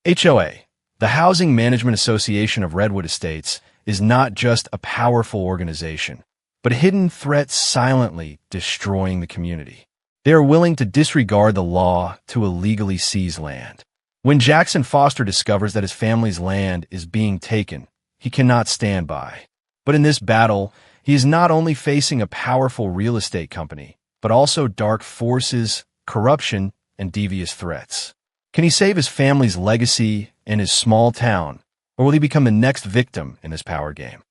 HOA, the Housing Management Association of Redwood Estates, is not just a powerful organization, but a hidden threat silently destroying the community. They are willing to disregard the law to illegally seize land. When Jackson Foster discovers that his family's land is being taken, he cannot stand by. But in this battle, he is not only facing a powerful real estate company, but also dark forces, corruption, and devious threats. Can he save his family's legacy in his small town, or will he become the next victim in this power game?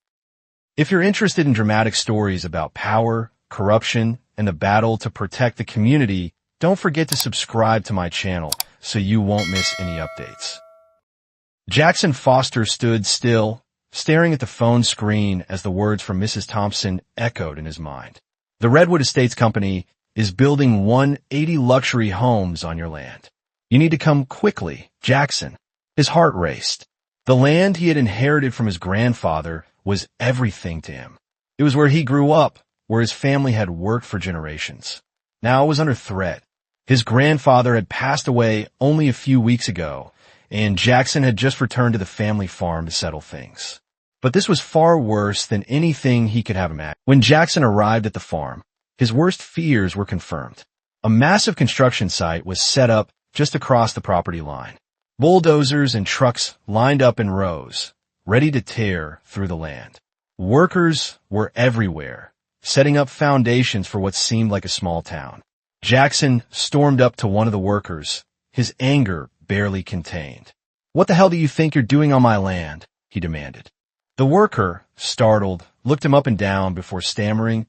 If you're interested in dramatic stories about power, corruption, and the battle to protect the community, don't forget to subscribe to my channel so you won't miss any updates. Jackson Foster stood still, staring at the phone screen as the words from Mrs. Thompson echoed in his mind. The Redwood Estates Company is building 180 luxury homes on your land. You need to come quickly, Jackson. His heart raced. The land he had inherited from his grandfather was everything to him. It was where he grew up, where his family had worked for generations. Now it was under threat. His grandfather had passed away only a few weeks ago, and Jackson had just returned to the family farm to settle things. But this was far worse than anything he could have imagined. When Jackson arrived at the farm, his worst fears were confirmed. A massive construction site was set up just across the property line. Bulldozers and trucks lined up in rows, ready to tear through the land. Workers were everywhere, setting up foundations for what seemed like a small town. Jackson stormed up to one of the workers, his anger barely contained. "What the hell do you think you're doing on my land?" he demanded. The worker, startled, looked him up and down before stammering,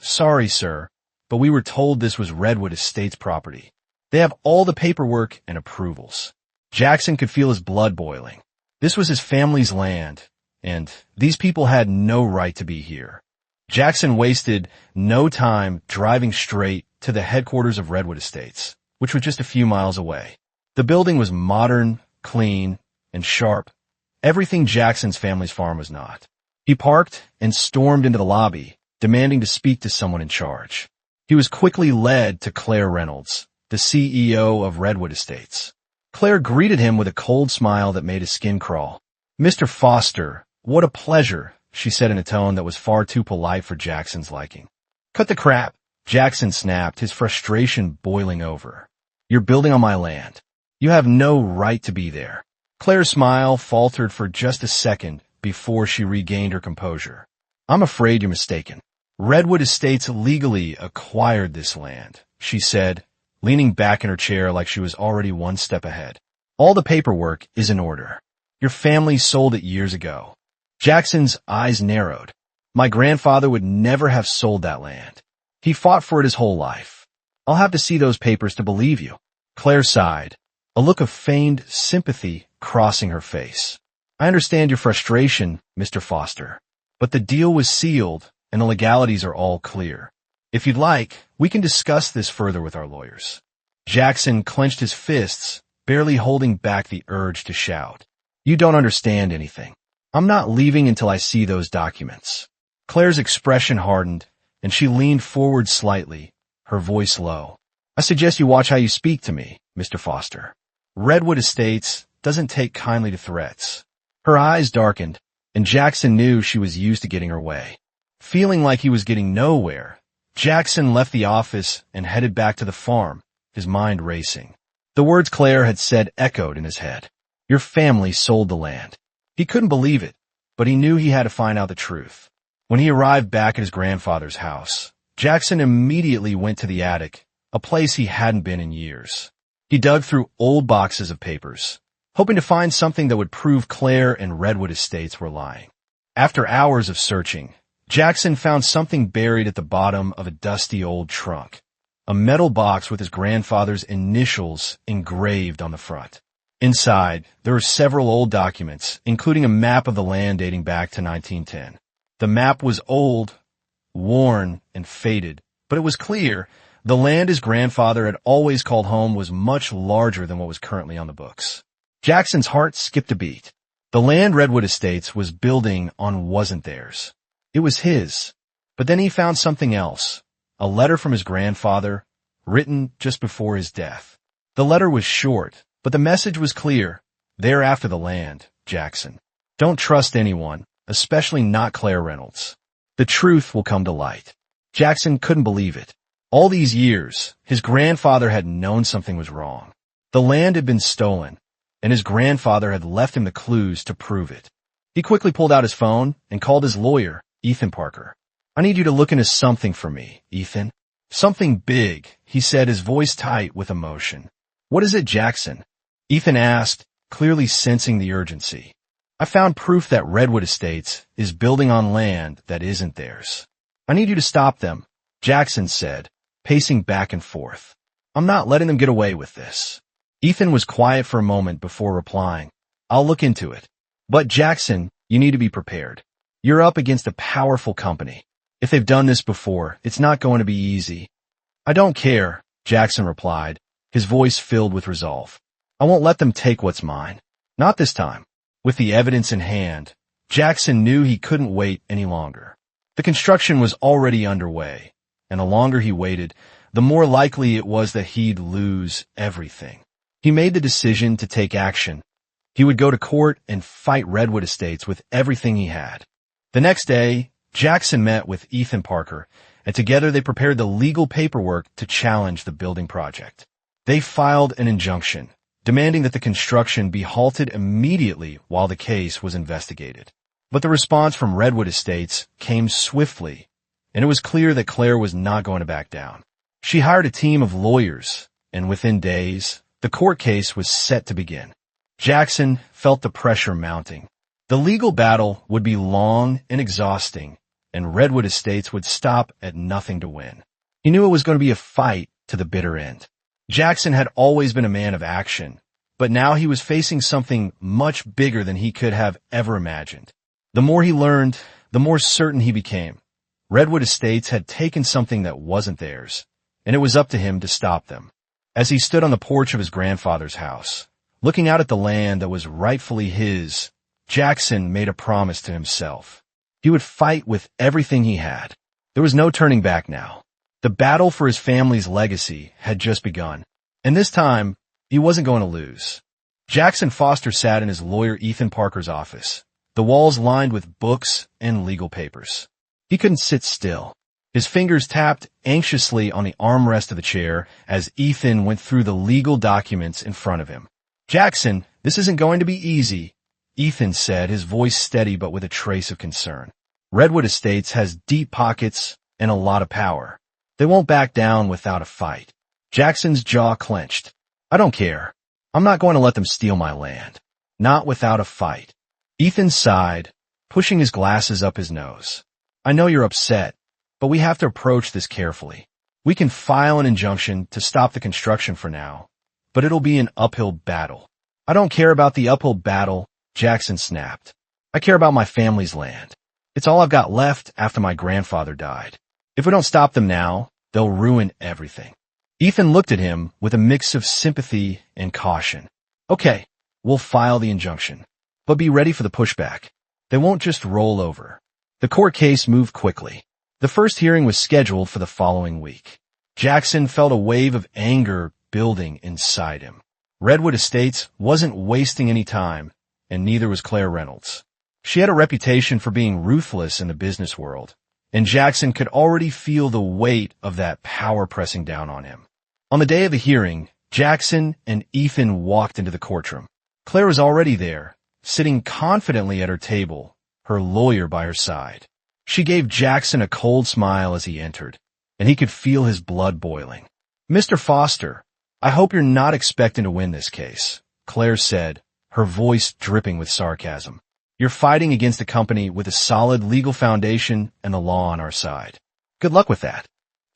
sorry, sir, but we were told this was Redwood Estates property. They have all the paperwork and approvals." Jackson could feel his blood boiling. This was his family's land, and these people had no right to be here. Jackson wasted no time driving straight to the headquarters of Redwood Estates, which was just a few miles away. The building was modern, clean, and sharp. Everything Jackson's family's farm was not. He parked and stormed into the lobby, demanding to speak to someone in charge. He was quickly led to Claire Reynolds, the CEO of Redwood Estates. Claire greeted him with a cold smile that made his skin crawl. "Mr. Foster, what a pleasure," she said in a tone that was far too polite for Jackson's liking. "Cut the crap," Jackson snapped, his frustration boiling over. "You're building on my land. You have no right to be there." Claire's smile faltered for just a second before she regained her composure. "I'm afraid you're mistaken. Redwood Estates legally acquired this land," she said, leaning back in her chair like she was already one step ahead. "All the paperwork is in order. Your family sold it years ago." Jackson's eyes narrowed. "My grandfather would never have sold that land. He fought for it his whole life. I'll have to see those papers to believe you." Claire sighed, a look of feigned sympathy crossing her face. "I understand your frustration, Mr. Foster, but the deal was sealed and the legalities are all clear. If you'd like, we can discuss this further with our lawyers." Jackson clenched his fists, barely holding back the urge to shout. "You don't understand anything. I'm not leaving until I see those documents." Claire's expression hardened, and she leaned forward slightly, her voice low. "I suggest you watch how you speak to me, Mr. Foster. Redwood Estates doesn't take kindly to threats." Her eyes darkened, and Jackson knew she was used to getting her way. Feeling like he was getting nowhere, Jackson left the office and headed back to the farm, his mind racing. The words Claire had said echoed in his head. Your family sold the land. He couldn't believe it, but he knew he had to find out the truth. When he arrived back at his grandfather's house, Jackson immediately went to the attic, a place he hadn't been in years. He dug through old boxes of papers, hoping to find something that would prove Claire and Redwood Estates were lying. After hours of searching, Jackson found something buried at the bottom of a dusty old trunk, a metal box with his grandfather's initials engraved on the front. Inside, there were several old documents, including a map of the land dating back to 1910. The map was old, worn, and faded, but it was clear the land his grandfather had always called home was much larger than what was currently on the books. Jackson's heart skipped a beat. The land Redwood Estates was building on wasn't theirs. It was his. But then he found something else, a letter from his grandfather, written just before his death. The letter was short, but the message was clear. They're after the land, Jackson. Don't trust anyone, especially not Claire Reynolds. The truth will come to light. Jackson couldn't believe it. All these years, his grandfather had known something was wrong. The land had been stolen, and his grandfather had left him the clues to prove it. He quickly pulled out his phone and called his lawyer, Ethan Parker. "I need you to look into something for me, Ethan." "Something big," he said, his voice tight with emotion. "What is it, Jackson?" Ethan asked, clearly sensing the urgency. "I found proof that Redwood Estates is building on land that isn't theirs. I need you to stop them," Jackson said, pacing back and forth. "I'm not letting them get away with this." Ethan was quiet for a moment before replying, "I'll look into it. But Jackson, you need to be prepared. You're up against a powerful company. If they've done this before, it's not going to be easy." "I don't care," Jackson replied, his voice filled with resolve. "I won't let them take what's mine. Not this time." With the evidence in hand, Jackson knew he couldn't wait any longer. The construction was already underway, and the longer he waited, the more likely it was that he'd lose everything. He made the decision to take action. He would go to court and fight Redwood Estates with everything he had. The next day, Jackson met with Ethan Parker, and together they prepared the legal paperwork to challenge the building project. They filed an injunction, demanding that the construction be halted immediately while the case was investigated. But the response from Redwood Estates came swiftly, and it was clear that Claire was not going to back down. She hired a team of lawyers, and within days, the court case was set to begin. Jackson felt the pressure mounting. The legal battle would be long and exhausting, and Redwood Estates would stop at nothing to win. He knew it was going to be a fight to the bitter end. Jackson had always been a man of action, but now he was facing something much bigger than he could have ever imagined. The more he learned, the more certain he became. Redwood Estates had taken something that wasn't theirs, and it was up to him to stop them. As he stood on the porch of his grandfather's house, looking out at the land that was rightfully his, Jackson made a promise to himself. He would fight with everything he had. There was no turning back now. The battle for his family's legacy had just begun, and this time, he wasn't going to lose. Jackson Foster sat in his lawyer Ethan Parker's office, the walls lined with books and legal papers. He couldn't sit still. His fingers tapped anxiously on the armrest of the chair as Ethan went through the legal documents in front of him. "Jackson, this isn't going to be easy," Ethan said, his voice steady but with a trace of concern. "Redwood Estates has deep pockets and a lot of power. They won't back down without a fight." Jackson's jaw clenched. "I don't care. I'm not going to let them steal my land. Not without a fight." Ethan sighed, pushing his glasses up his nose. "I know you're upset, but we have to approach this carefully. We can file an injunction to stop the construction for now, but it'll be an uphill battle." "I don't care about the uphill battle," Jackson snapped. "I care about my family's land. It's all I've got left after my grandfather died. If we don't stop them now, they'll ruin everything." Ethan looked at him with a mix of sympathy and caution. "Okay, we'll file the injunction, but be ready for the pushback. They won't just roll over." The court case moved quickly. The first hearing was scheduled for the following week. Jackson felt a wave of anger building inside him. Redwood Estates wasn't wasting any time, and neither was Claire Reynolds. She had a reputation for being ruthless in the business world, and Jackson could already feel the weight of that power pressing down on him. On the day of the hearing, Jackson and Ethan walked into the courtroom. Claire was already there, sitting confidently at her table, her lawyer by her side. She gave Jackson a cold smile as he entered, and he could feel his blood boiling. "Mr. Foster, I hope you're not expecting to win this case," Claire said, her voice dripping with sarcasm. "You're fighting against a company with a solid legal foundation and the law on our side. Good luck with that."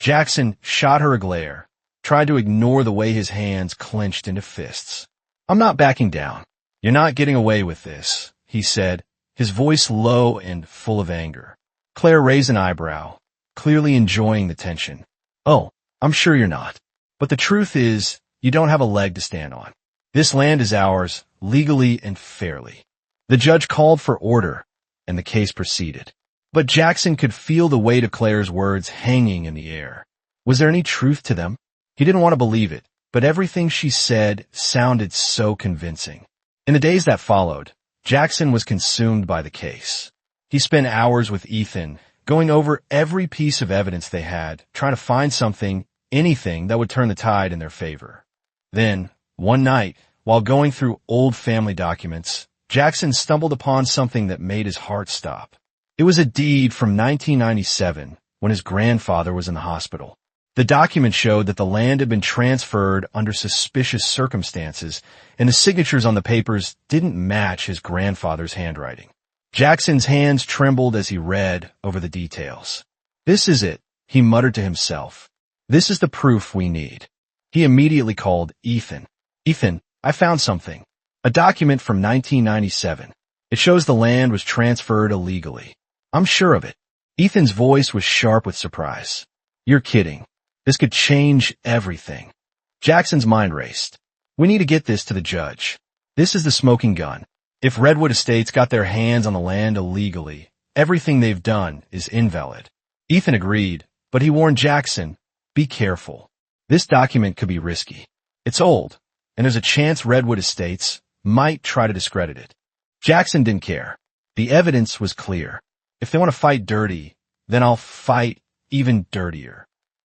Jackson shot her a glare, tried to ignore the way his hands clenched into fists. "I'm not backing down. You're not getting away with this," he said, his voice low and full of anger. Claire raised an eyebrow, clearly enjoying the tension. "Oh, I'm sure you're not. But the truth is, you don't have a leg to stand on. This land is ours, legally and fairly." The judge called for order, and the case proceeded. But Jackson could feel the weight of Claire's words hanging in the air. Was there any truth to them? He didn't want to believe it, but everything she said sounded so convincing. In the days that followed, Jackson was consumed by the case. He spent hours with Ethan, going over every piece of evidence they had, trying to find something, anything that would turn the tide in their favor. Then, one night, while going through old family documents, Jackson stumbled upon something that made his heart stop. It was a deed from 1997, when his grandfather was in the hospital. The document showed that the land had been transferred under suspicious circumstances, and the signatures on the papers didn't match his grandfather's handwriting. Jackson's hands trembled as he read over the details. "This is it," he muttered to himself. "This is the proof we need." He immediately called Ethan. "Ethan, I found something. A document from 1997. It shows the land was transferred illegally. I'm sure of it." Ethan's voice was sharp with surprise. "You're kidding. This could change everything." Jackson's mind raced. "We need to get this to the judge. This is the smoking gun. If Redwood Estates got their hands on the land illegally, everything they've done is invalid." Ethan agreed, but he warned Jackson, "Be careful. This document could be risky. It's old, and there's a chance Redwood Estates might try to discredit it." Jackson didn't care. The evidence was clear. If they want to fight dirty, then I'll fight even dirtier.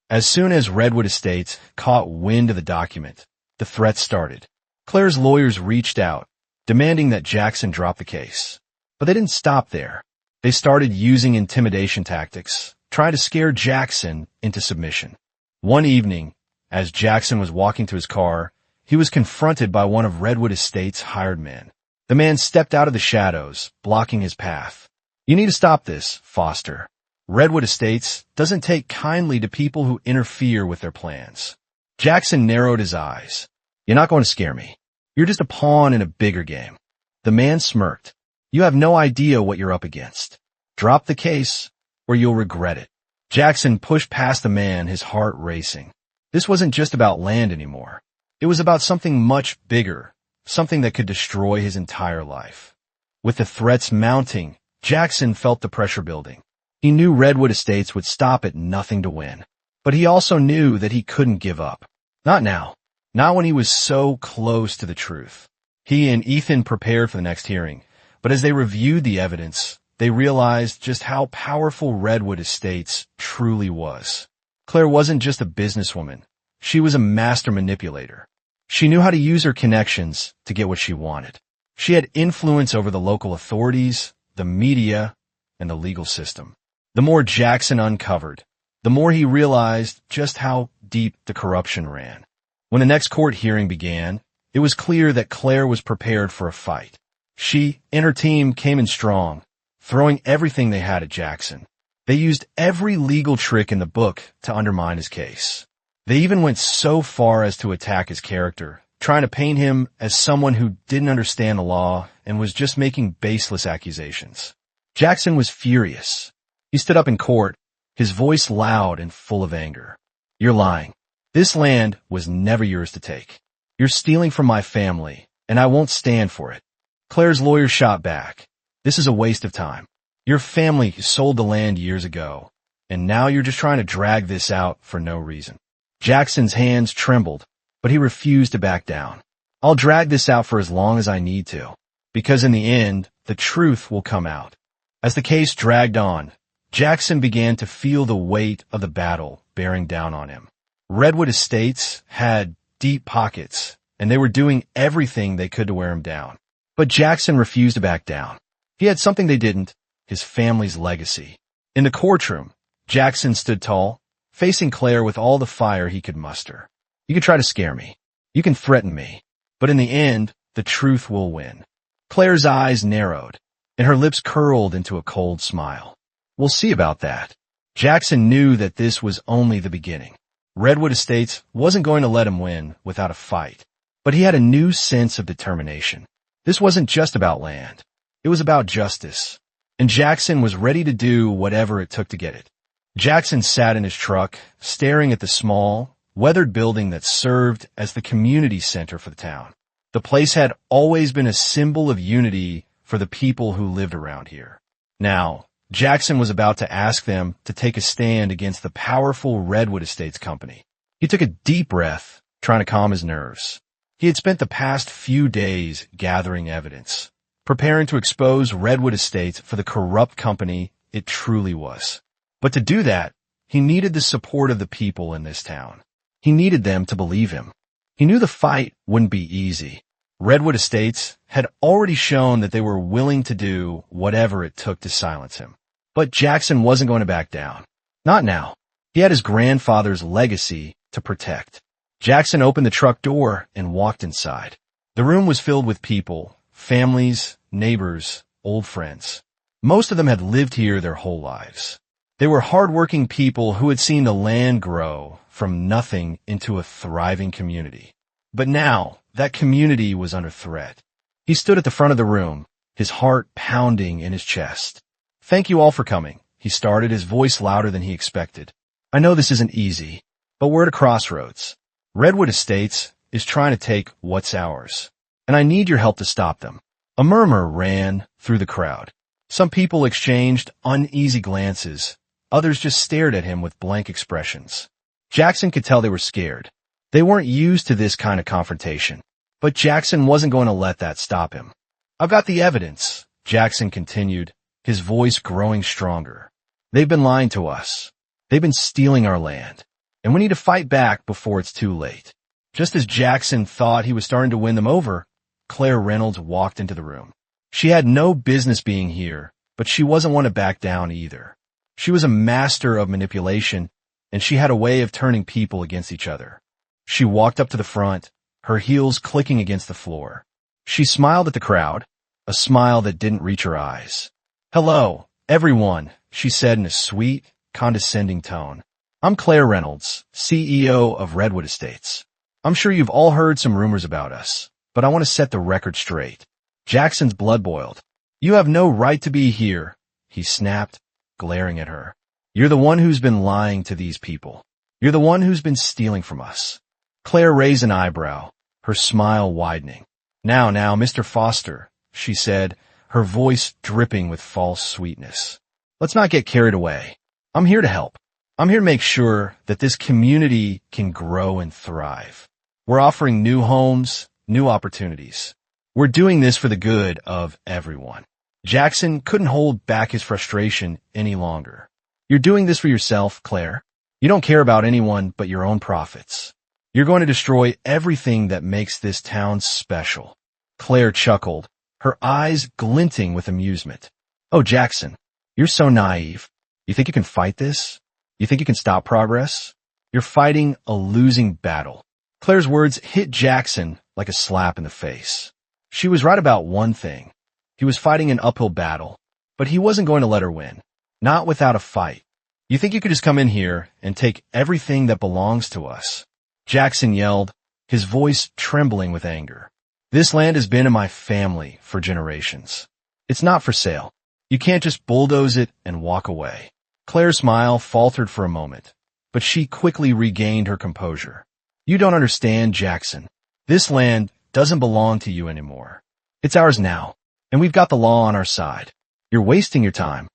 As soon as Redwood Estates caught wind of the document, the threats started. Claire's lawyers reached out, demanding that Jackson drop the case. But they didn't stop there. They started using intimidation tactics, trying to scare Jackson into submission. One evening, as Jackson was walking to his car, he was confronted by one of Redwood Estates' hired men. The man stepped out of the shadows, blocking his path. "You need to stop this, Foster. Redwood Estates doesn't take kindly to people who interfere with their plans." Jackson narrowed his eyes. "You're not going to scare me. You're just a pawn in a bigger game." The man smirked. "You have no idea what you're up against. Drop the case, or you'll regret it." Jackson pushed past the man, his heart racing. This wasn't just about land anymore. It was about something much bigger, something that could destroy his entire life. With the threats mounting, Jackson felt the pressure building. He knew Redwood Estates would stop at nothing to win. But he also knew that he couldn't give up. Not now. Not when he was so close to the truth. He and Ethan prepared for the next hearing, but as they reviewed the evidence, they realized just how powerful Redwood Estates truly was. Claire wasn't just a businesswoman. She was a master manipulator. She knew how to use her connections to get what she wanted. She had influence over the local authorities, the media, and the legal system. The more Jackson uncovered, the more he realized just how deep the corruption ran. When the next court hearing began, it was clear that Claire was prepared for a fight. She and her team came in strong, throwing everything they had at Jackson. They used every legal trick in the book to undermine his case. They even went so far as to attack his character, trying to paint him as someone who didn't understand the law and was just making baseless accusations. Jackson was furious. He stood up in court, his voice loud and full of anger. "You're lying. This land was never yours to take. You're stealing from my family, and I won't stand for it." Claire's lawyer shot back. "This is a waste of time. Your family sold the land years ago, and now you're just trying to drag this out for no reason." Jackson's hands trembled, but he refused to back down. "I'll drag this out for as long as I need to, because in the end, the truth will come out." As the case dragged on, Jackson began to feel the weight of the battle bearing down on him. Redwood Estates had deep pockets, and they were doing everything they could to wear him down. But Jackson refused to back down. He had something they didn't, his family's legacy. In the courtroom, Jackson stood tall, facing Claire with all the fire he could muster. "You can try to scare me. You can threaten me. But in the end, the truth will win." Claire's eyes narrowed, and her lips curled into a cold smile. "We'll see about that." Jackson knew that this was only the beginning. Redwood Estates wasn't going to let him win without a fight. But he had a new sense of determination. This wasn't just about land. It was about justice. And Jackson was ready to do whatever it took to get it. Jackson sat in his truck, staring at the small, weathered building that served as the community center for the town. The place had always been a symbol of unity for the people who lived around here. Now, Jackson was about to ask them to take a stand against the powerful Redwood Estates company. He took a deep breath, trying to calm his nerves. He had spent the past few days gathering evidence, preparing to expose Redwood Estates for the corrupt company it truly was. But to do that, he needed the support of the people in this town. He needed them to believe him. He knew the fight wouldn't be easy. Redwood Estates had already shown that they were willing to do whatever it took to silence him. But Jackson wasn't going to back down. Not now. He had his grandfather's legacy to protect. Jackson opened the truck door and walked inside. The room was filled with people, families, neighbors, old friends. Most of them had lived here their whole lives. They were hardworking people who had seen the land grow from nothing into a thriving community. But now, that community was under threat. He stood at the front of the room, his heart pounding in his chest. "Thank you all for coming," he started, his voice louder than he expected. "I know this isn't easy, but we're at a crossroads. Redwood Estates is trying to take what's ours, and I need your help to stop them." A murmur ran through the crowd. Some people exchanged uneasy glances. Others just stared at him with blank expressions. Jackson could tell they were scared. They weren't used to this kind of confrontation. But Jackson wasn't going to let that stop him. "I've got the evidence," Jackson continued, his voice growing stronger. "They've been lying to us. They've been stealing our land. And we need to fight back before it's too late." Just as Jackson thought he was starting to win them over, Claire Reynolds walked into the room. She had no business being here, but she wasn't one to back down either. She was a master of manipulation, and she had a way of turning people against each other. She walked up to the front, her heels clicking against the floor. She smiled at the crowd, a smile that didn't reach her eyes. "Hello, everyone," she said in a sweet, condescending tone. "I'm Claire Reynolds, CEO of Redwood Estates. I'm sure you've all heard some rumors about us, but I want to set the record straight." Jackson's blood boiled. "You have no right to be here," he snapped, glaring at her. "You're the one who's been lying to these people. You're the one who's been stealing from us." Claire raised an eyebrow, her smile widening. Now, Mr. Foster," she said, her voice dripping with false sweetness. "Let's not get carried away. I'm here to help. I'm here to make sure that this community can grow and thrive. We're offering new homes, new opportunities. We're doing this for the good of everyone." Jackson couldn't hold back his frustration any longer. "You're doing this for yourself, Claire. You don't care about anyone but your own profits. You're going to destroy everything that makes this town special." Claire chuckled, her eyes glinting with amusement. "Oh, Jackson, you're so naive. You think you can fight this? You think you can stop progress? You're fighting a losing battle." Claire's words hit Jackson like a slap in the face. She was right about one thing. He was fighting an uphill battle, but he wasn't going to let her win. Not without a fight. "You think you could just come in here and take everything that belongs to us?" Jackson yelled, his voice trembling with anger. "This land has been in my family for generations. It's not for sale. You can't just bulldoze it and walk away." Claire's smile faltered for a moment, but she quickly regained her composure. "You don't understand, Jackson. This land doesn't belong to you anymore. It's ours now, and we've got the law on our side. You're wasting your time."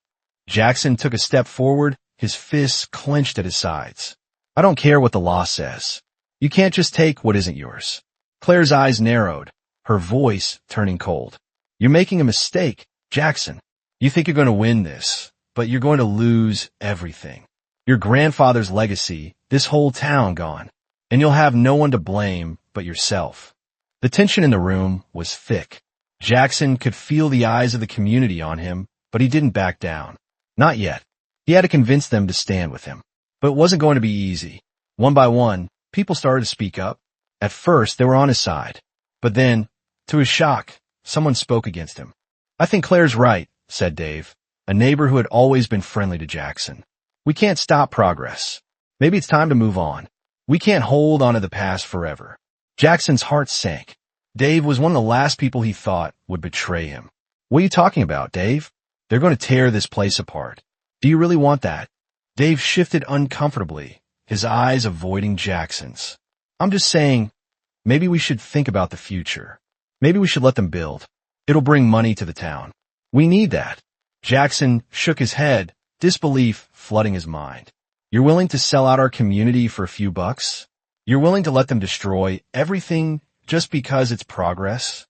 Jackson took a step forward, his fists clenched at his sides. "I don't care what the law says. You can't just take what isn't yours." Claire's eyes narrowed, her voice turning cold. "You're making a mistake, Jackson. You think you're going to win this, but you're going to lose everything. Your grandfather's legacy, this whole town gone, and you'll have no one to blame but yourself." The tension in the room was thick. Jackson could feel the eyes of the community on him, but he didn't back down. Not yet. He had to convince them to stand with him. But it wasn't going to be easy. One by one, people started to speak up. At first, they were on his side. But then, to his shock, someone spoke against him. "I think Claire's right," said Dave, a neighbor who had always been friendly to Jackson. "We can't stop progress. Maybe it's time to move on. We can't hold on to the past forever." Jackson's heart sank. Dave was one of the last people he thought would betray him. "What are you talking about, Dave? They're going to tear this place apart. Do you really want that?" Dave shifted uncomfortably, his eyes avoiding Jackson's. "I'm just saying, maybe we should think about the future. Maybe we should let them build. It'll bring money to the town. We need that." Jackson shook his head, disbelief flooding his mind. "You're willing to sell out our community for a few bucks? You're willing to let them destroy everything just because it's progress?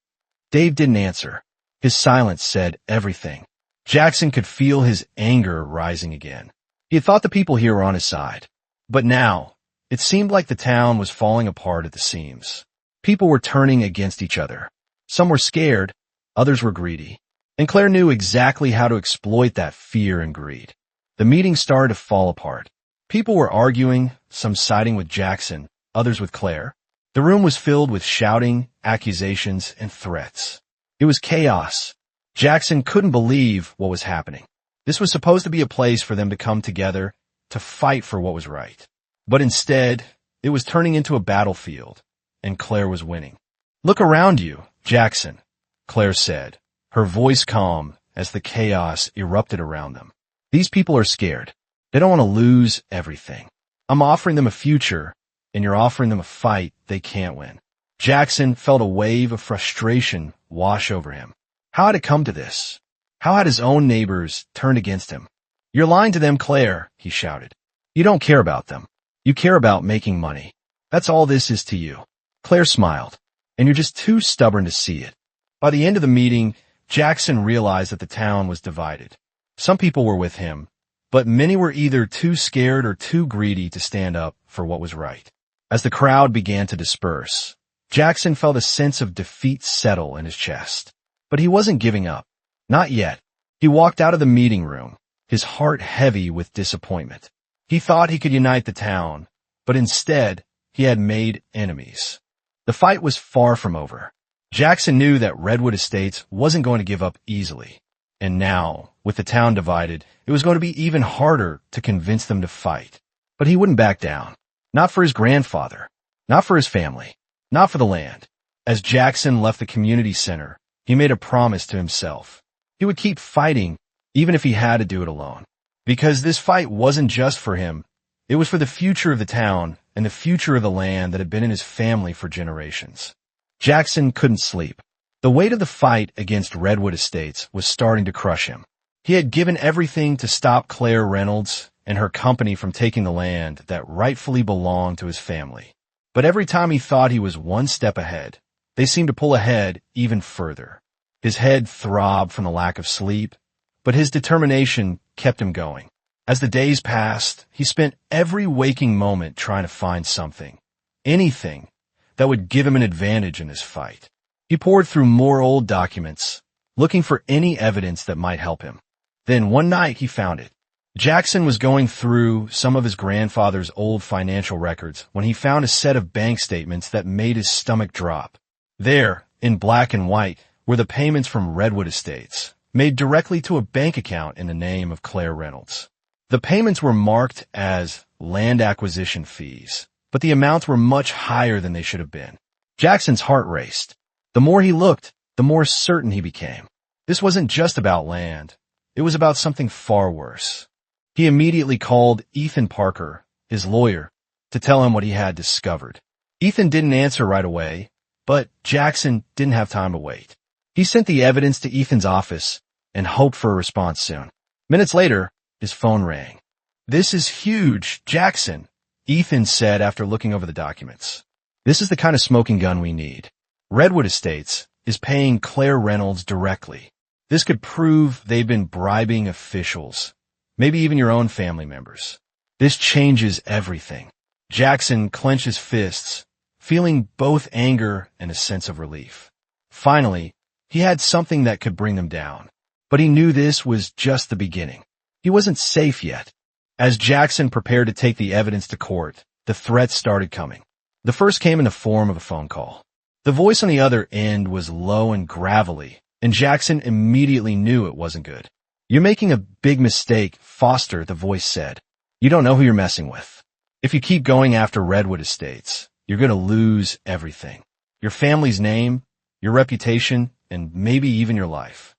Dave didn't answer. His silence said everything. Jackson could feel his anger rising again. He had thought the people here were on his side. But now, it seemed like the town was falling apart at the seams. People were turning against each other. Some were scared, others were greedy. And Claire knew exactly how to exploit that fear and greed. The meeting started to fall apart. People were arguing, some siding with Jackson, others with Claire. The room was filled with shouting, accusations, and threats. It was chaos. Jackson couldn't believe what was happening. This was supposed to be a place for them to come together, to fight for what was right. But instead, it was turning into a battlefield, and Claire was winning. "Look around you, Jackson," Claire said, her voice calm as the chaos erupted around them. "These people are scared. They don't want to lose everything. I'm offering them a future, and you're offering them a fight they can't win." Jackson felt a wave of frustration wash over him. How had it come to this? How had his own neighbors turned against him? "You're lying to them, Claire," he shouted. "You don't care about them. You care about making money. That's all this is to you." Claire smiled, "And you're just too stubborn to see it." By the end of the meeting, Jackson realized that the town was divided. Some people were with him, but many were either too scared or too greedy to stand up for what was right. As the crowd began to disperse, Jackson felt a sense of defeat settle in his chest. But he wasn't giving up. Not yet. He walked out of the meeting room, his heart heavy with disappointment. He thought he could unite the town, but instead, he had made enemies. The fight was far from over. Jackson knew that Redwood Estates wasn't going to give up easily. And now, with the town divided, it was going to be even harder to convince them to fight. But he wouldn't back down. Not for his grandfather. Not for his family. Not for the land. As Jackson left the community center, he made a promise to himself. He would keep fighting, even if he had to do it alone. Because this fight wasn't just for him. It was for the future of the town and the future of the land that had been in his family for generations. Jackson couldn't sleep. The weight of the fight against Redwood Estates was starting to crush him. He had given everything to stop Claire Reynolds and her company from taking the land that rightfully belonged to his family. But every time he thought he was one step ahead, they seemed to pull ahead even further. His head throbbed from the lack of sleep, but his determination kept him going. As the days passed, he spent every waking moment trying to find something, anything, that would give him an advantage in this fight. He pored through more old documents, looking for any evidence that might help him. Then one night he found it. Jackson was going through some of his grandfather's old financial records when he found a set of bank statements that made his stomach drop. There, in black and white, were the payments from Redwood Estates, made directly to a bank account in the name of Claire Reynolds. The payments were marked as land acquisition fees, but the amounts were much higher than they should have been. Jackson's heart raced. The more he looked, the more certain he became. This wasn't just about land. It was about something far worse. He immediately called Ethan Parker, his lawyer, to tell him what he had discovered. Ethan didn't answer right away, but Jackson didn't have time to wait. He sent the evidence to Ethan's office and hoped for a response soon. Minutes later, his phone rang. "This is huge, Jackson," Ethan said after looking over the documents. "This is the kind of smoking gun we need. Redwood Estates is paying Claire Reynolds directly. This could prove they've been bribing officials, maybe even your own family members. This changes everything." Jackson clenched his fists, feeling both anger and a sense of relief. Finally, he had something that could bring them down. But he knew this was just the beginning. He wasn't safe yet. As Jackson prepared to take the evidence to court, the threats started coming. The first came in the form of a phone call. The voice on the other end was low and gravelly, and Jackson immediately knew it wasn't good. "You're making a big mistake, Foster," the voice said. "You don't know who you're messing with. If you keep going after Redwood Estates, you're going to lose everything. Your family's name, your reputation, and maybe even your life."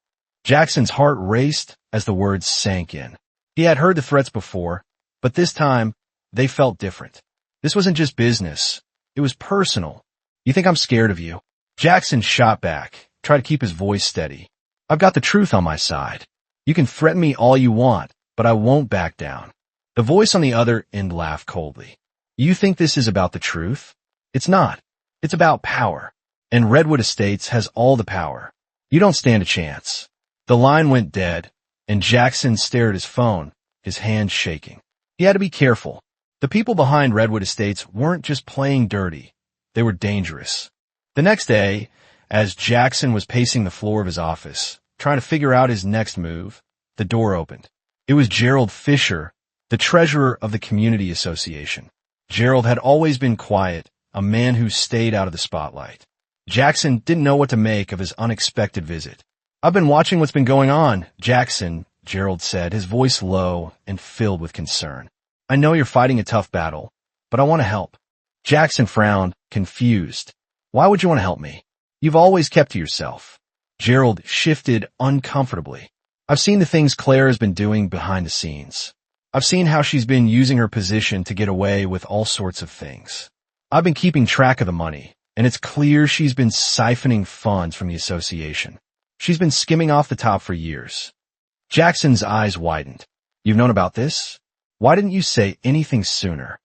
Jackson's heart raced as the words sank in. He had heard the threats before, but this time, they felt different. This wasn't just business. It was personal. "You think I'm scared of you?" Jackson shot back, tried to keep his voice steady. "I've got the truth on my side. You can threaten me all you want, but I won't back down." The voice on the other end laughed coldly. "You think this is about the truth? It's not. It's about power. and Redwood Estates has all the power. You don't stand a chance." The line went dead, and Jackson stared at his phone, his hands shaking. He had to be careful. The people behind Redwood Estates weren't just playing dirty. They were dangerous. The next day, as Jackson was pacing the floor of his office, trying to figure out his next move, the door opened. It was Gerald Fisher, the treasurer of the community association. Gerald had always been quiet, a man who stayed out of the spotlight. Jackson didn't know what to make of his unexpected visit. "I've been watching what's been going on, Jackson," Gerald said, his voice low and filled with concern. "I know you're fighting a tough battle, but I want to help." Jackson frowned, confused. "Why would you want to help me? You've always kept to yourself." Gerald shifted uncomfortably. "I've seen the things Claire has been doing behind the scenes. I've seen how she's been using her position to get away with all sorts of things. I've been keeping track of the money, and it's clear she's been siphoning funds from the association. She's been skimming off the top for years." Jackson's eyes widened. "You've known about this? Why didn't you say anything sooner?"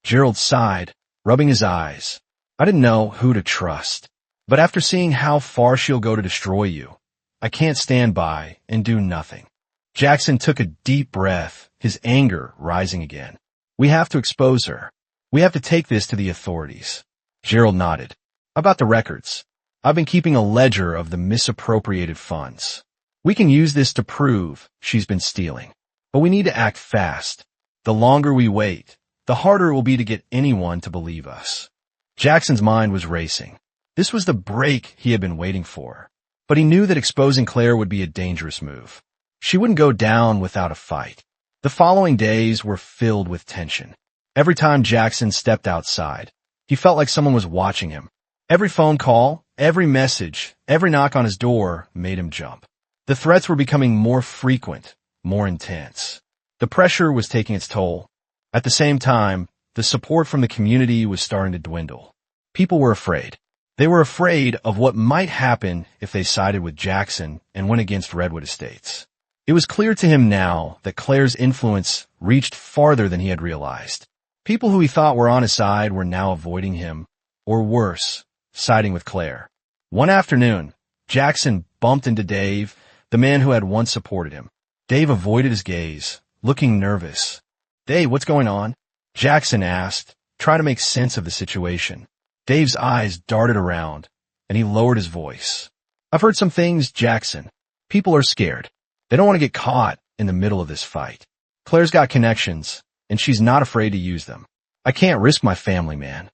Gerald sighed, rubbing his eyes. "I didn't know who to trust. But after seeing how far she'll go to destroy you, I can't stand by and do nothing." Jackson took a deep breath, his anger rising again. "We have to expose her. We have to take this to the authorities." Gerald nodded. "About the records. I've been keeping a ledger of the misappropriated funds. We can use this to prove she's been stealing. But we need to act fast. The longer we wait, the harder it will be to get anyone to believe us." Jackson's mind was racing. This was the break he had been waiting for. But he knew that exposing Claire would be a dangerous move. She wouldn't go down without a fight. The following days were filled with tension. Every time Jackson stepped outside, he felt like someone was watching him. Every phone call, every message, every knock on his door made him jump. The threats were becoming more frequent, more intense. The pressure was taking its toll. At the same time, the support from the community was starting to dwindle. People were afraid. They were afraid of what might happen if they sided with Jackson and went against Redwood Estates. It was clear to him now that Claire's influence reached farther than he had realized. People who he thought were on his side were now avoiding him, or worse, siding with Claire. One afternoon, Jackson bumped into Dave, the man who had once supported him. Dave avoided his gaze, looking nervous. "Dave, what's going on?" Jackson asked, trying to make sense of the situation. Dave's eyes darted around, and he lowered his voice. "I've heard some things, Jackson. People are scared. They don't want to get caught in the middle of this fight. Claire's got connections, and she's not afraid to use them. I can't risk my family, man."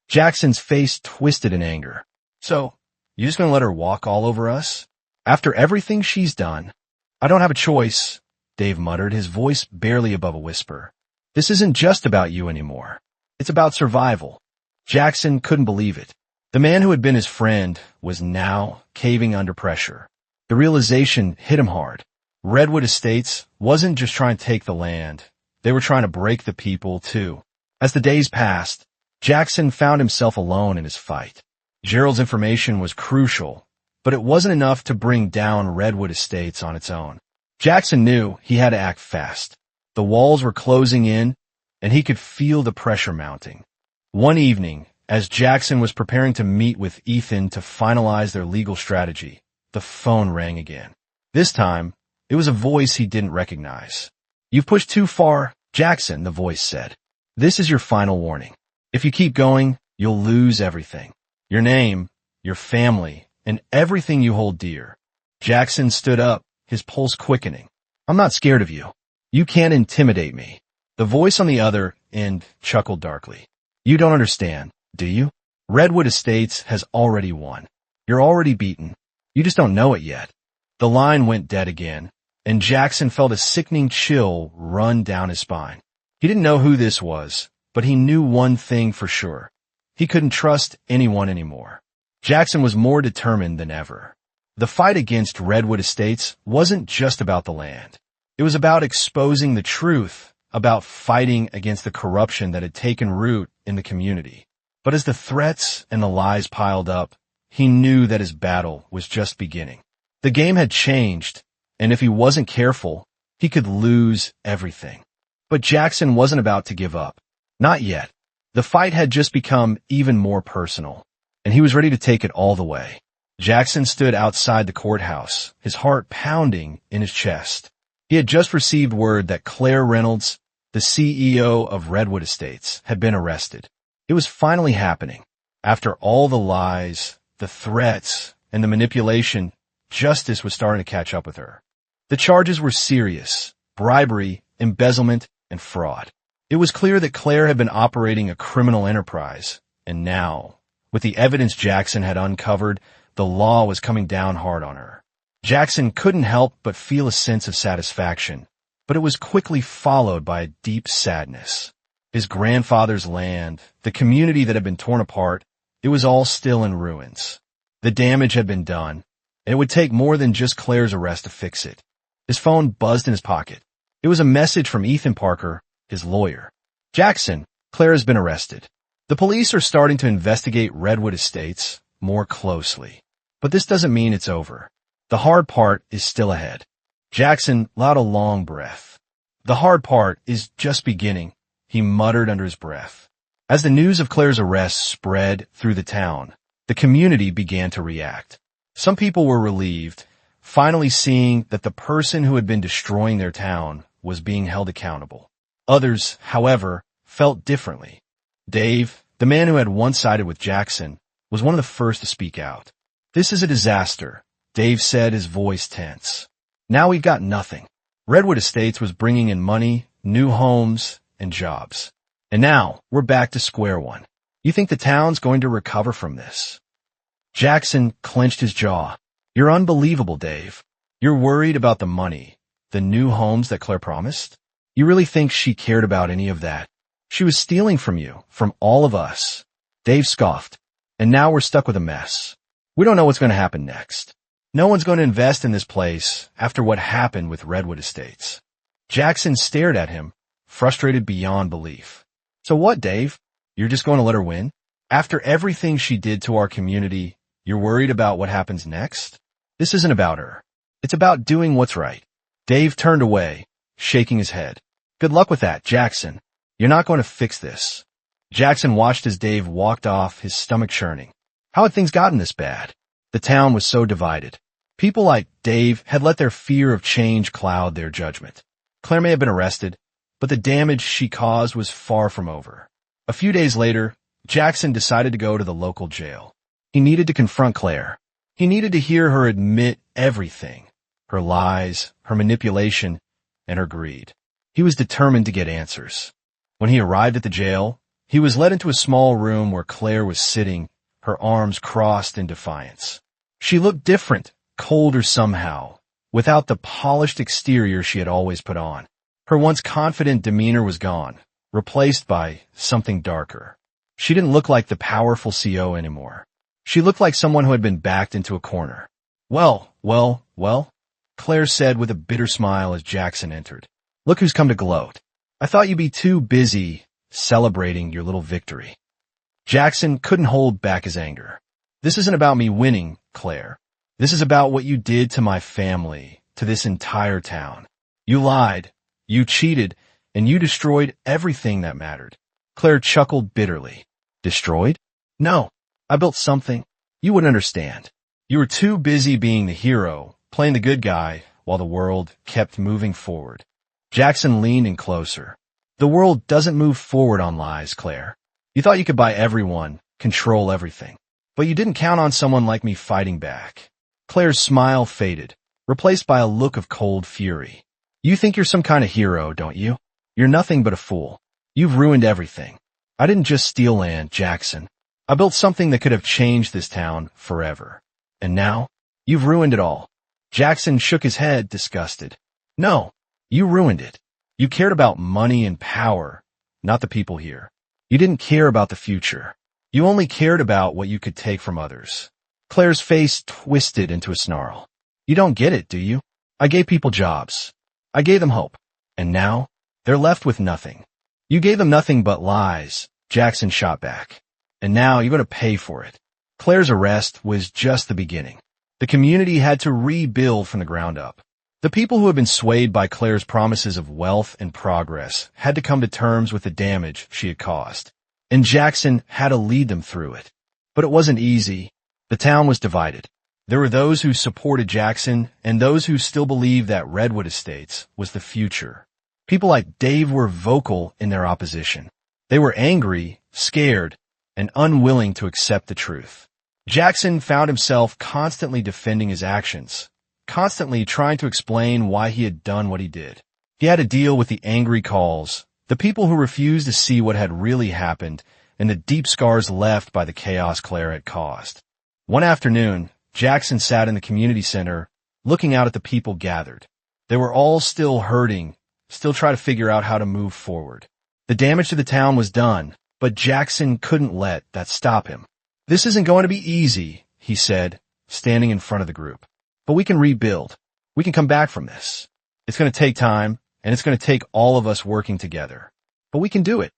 Jackson's face twisted in anger. "So, you just gonna let her walk all over us? After everything she's done?" "I don't have a choice," Dave muttered, his voice barely above a whisper. "This isn't just about you anymore. It's about survival." Jackson couldn't believe it. The man who had been his friend was now caving under pressure. The realization hit him hard. Redwood Estates wasn't just trying to take the land. They were trying to break the people, too. As the days passed, Jackson found himself alone in his fight. Gerald's information was crucial, but it wasn't enough to bring down Redwood Estates on its own. Jackson knew he had to act fast. The walls were closing in, and he could feel the pressure mounting. One evening, as Jackson was preparing to meet with Ethan to finalize their legal strategy, the phone rang again. This time, it was a voice he didn't recognize. "You've pushed too far, Jackson," the voice said. "This is your final warning. If you keep going, you'll lose everything. Your name, your family, and everything you hold dear." Jackson stood up, his pulse quickening. "I'm not scared of you. You can't intimidate me." The voice on the other end chuckled darkly. "You don't understand, do you? Redwood Estates has already won. You're already beaten. You just don't know it yet." The line went dead again, and Jackson felt a sickening chill run down his spine. He didn't know who this was, but he knew one thing for sure. He couldn't trust anyone anymore. Jackson was more determined than ever. The fight against Redwood Estates wasn't just about the land. It was about exposing the truth, about fighting against the corruption that had taken root in the community. But as the threats and the lies piled up, he knew that his battle was just beginning. The game had changed, and if he wasn't careful, he could lose everything. But Jackson wasn't about to give up. Not yet. The fight had just become even more personal. and he was ready to take it all the way. Jackson stood outside the courthouse, his heart pounding in his chest. He had just received word that Claire Reynolds, the CEO of Redwood Estates, had been arrested. It was finally happening. After all the lies, the threats, and the manipulation, justice was starting to catch up with her. The charges were serious: bribery, embezzlement, and fraud. It was clear that Claire had been operating a criminal enterprise, and now, with the evidence Jackson had uncovered, the law was coming down hard on her. Jackson couldn't help but feel a sense of satisfaction, but it was quickly followed by a deep sadness. His grandfather's land, the community that had been torn apart, it was all still in ruins. The damage had been done, and it would take more than just Claire's arrest to fix it. His phone buzzed in his pocket. It was a message from Ethan Parker, his lawyer. "Jackson, Claire has been arrested. The police are starting to investigate Redwood Estates more closely. But this doesn't mean it's over. The hard part is still ahead." Jackson let out a long breath. "The hard part is just beginning," he muttered under his breath. As the news of Claire's arrest spread through the town, the community began to react. Some people were relieved, finally seeing that the person who had been destroying their town was being held accountable. Others, however, felt differently. Dave, the man who had once sided with Jackson, was one of the first to speak out. "This is a disaster," Dave said, his voice tense. "Now we've got nothing. Redwood Estates was bringing in money, new homes, and jobs. And now we're back to square one. You think the town's going to recover from this?" Jackson clenched his jaw. "You're unbelievable, Dave. You're worried about the money, the new homes that Claire promised? You really think she cared about any of that? She was stealing from you, from all of us." Dave scoffed. "And now we're stuck with a mess. We don't know what's going to happen next. No one's going to invest in this place after what happened with Redwood Estates." Jackson stared at him, frustrated beyond belief. "So what, Dave? You're just going to let her win? After everything she did to our community, you're worried about what happens next? This isn't about her. It's about doing what's right." Dave turned away, shaking his head. "Good luck with that, Jackson. You're not going to fix this." Jackson watched as Dave walked off, his stomach churning. How had things gotten this bad? The town was so divided. People like Dave had let their fear of change cloud their judgment. Claire may have been arrested, but the damage she caused was far from over. A few days later, Jackson decided to go to the local jail. He needed to confront Claire. He needed to hear her admit everything: her lies, her manipulation, and her greed. He was determined to get answers. When he arrived at the jail, he was led into a small room where Claire was sitting, her arms crossed in defiance. She looked different, colder somehow, without the polished exterior she had always put on. Her once confident demeanor was gone, replaced by something darker. She didn't look like the powerful CO anymore. She looked like someone who had been backed into a corner. Well, Claire said with a bitter smile as Jackson entered. "Look who's come to gloat. I thought you'd be too busy celebrating your little victory." Jackson couldn't hold back his anger. "This isn't about me winning, Claire. This is about what you did to my family, to this entire town. You lied, you cheated, and you destroyed everything that mattered." Claire chuckled bitterly. "Destroyed? No, I built something. You wouldn't understand. You were too busy being the hero, playing the good guy, while the world kept moving forward." Jackson leaned in closer. "The world doesn't move forward on lies, Claire. You thought you could buy everyone, control everything. But you didn't count on someone like me fighting back." Claire's smile faded, replaced by a look of cold fury. "You think you're some kind of hero, don't you? You're nothing but a fool. You've ruined everything. I didn't just steal land, Jackson. I built something that could have changed this town forever. And now, you've ruined it all." Jackson shook his head, disgusted. "No, you ruined it. You cared about money and power, not the people here. You didn't care about the future. You only cared about what you could take from others." Claire's face twisted into a snarl. "You don't get it, do you? I gave people jobs. I gave them hope. And now, they're left with nothing." "You gave them nothing but lies," Jackson shot back. "And now you're going to pay for it." Claire's arrest was just the beginning. The community had to rebuild from the ground up. The people who had been swayed by Claire's promises of wealth and progress had to come to terms with the damage she had caused. And Jackson had to lead them through it. But it wasn't easy. The town was divided. There were those who supported Jackson and those who still believed that Redwood Estates was the future. People like Dave were vocal in their opposition. They were angry, scared, and unwilling to accept the truth. Jackson found himself constantly defending his actions, constantly trying to explain why he had done what he did. He had to deal with the angry calls, the people who refused to see what had really happened, and the deep scars left by the chaos Claire had caused. One afternoon, Jackson sat in the community center, looking out at the people gathered. They were all still hurting, still trying to figure out how to move forward. The damage to the town was done, but Jackson couldn't let that stop him. "This isn't going to be easy," he said, standing in front of the group. "But we can rebuild. We can come back from this. It's going to take time, and it's going to take all of us working together. But we can do it."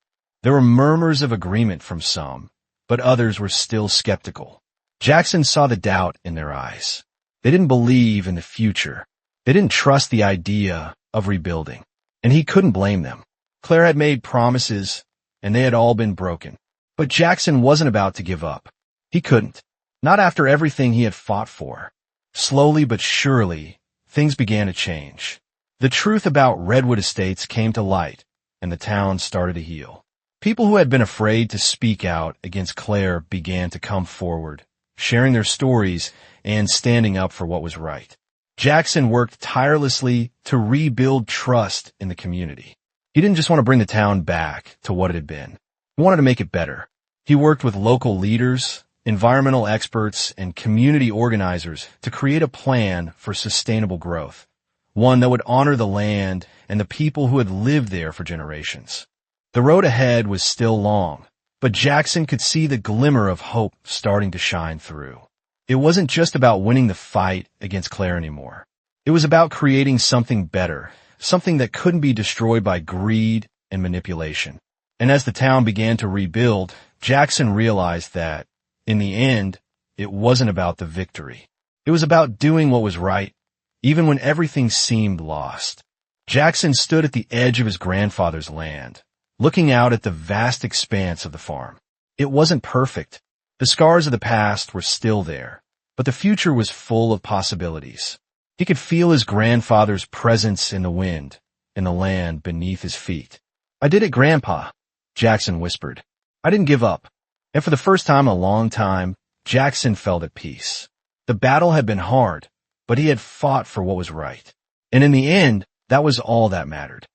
There were murmurs of agreement from some, but others were still skeptical. Jackson saw the doubt in their eyes. They didn't believe in the future. They didn't trust the idea of rebuilding. And he couldn't blame them. Claire had made promises, and they had all been broken. But Jackson wasn't about to give up. He couldn't. Not after everything he had fought for. Slowly but surely, things began to change. The truth about Redwood Estates came to light, and the town started to heal. People who had been afraid to speak out against Claire began to come forward, sharing their stories and standing up for what was right. Jackson worked tirelessly to rebuild trust in the community. He didn't just want to bring the town back to what it had been. He wanted to make it better. He worked with local leaders, environmental experts, and community organizers to create a plan for sustainable growth, one that would honor the land and the people who had lived there for generations. The road ahead was still long, but Jackson could see the glimmer of hope starting to shine through. It wasn't just about winning the fight against Claire anymore. It was about creating something better, something that couldn't be destroyed by greed and manipulation. And as the town began to rebuild, Jackson realized that, in the end, it wasn't about the victory. It was about doing what was right, even when everything seemed lost. Jackson stood at the edge of his grandfather's land, looking out at the vast expanse of the farm. It wasn't perfect. The scars of the past were still there, but the future was full of possibilities. He could feel his grandfather's presence in the wind, in the land beneath his feet. "I did it, Grandpa," Jackson whispered. "I didn't give up." And for the first time in a long time, Jackson felt at peace. The battle had been hard, but he had fought for what was right. And in the end, that was all that mattered.